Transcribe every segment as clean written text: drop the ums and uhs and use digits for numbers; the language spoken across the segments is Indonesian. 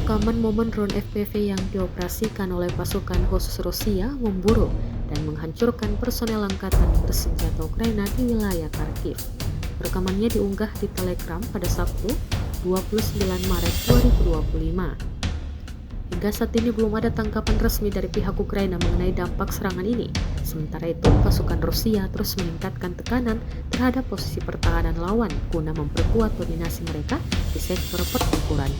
Rekaman momen drone FPV yang dioperasikan oleh pasukan khusus Rusia memburu dan menghancurkan personel angkatan bersenjata Ukraina di wilayah Kharkiv. Rekamannya diunggah di Telegram pada Sabtu, 29 Maret 2025. Hingga saat ini belum ada tanggapan resmi dari pihak Ukraina mengenai dampak serangan ini. Sementara itu, pasukan Rusia terus meningkatkan tekanan terhadap posisi pertahanan lawan guna memperkuat dominasi mereka di sektor pertempuran.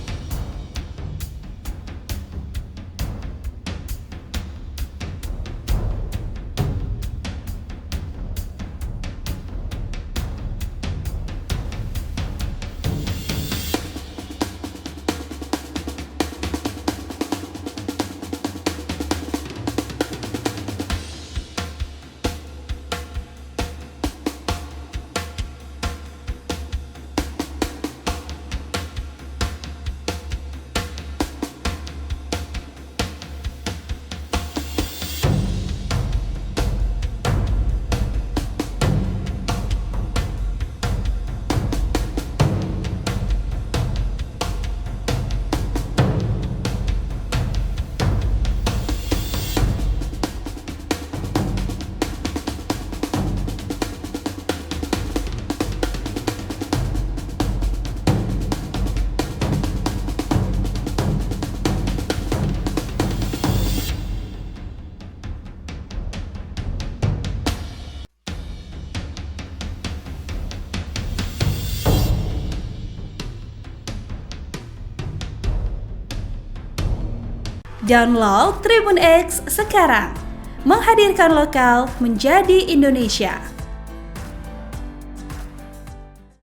Download Tribun X sekarang, menghadirkan lokal menjadi Indonesia.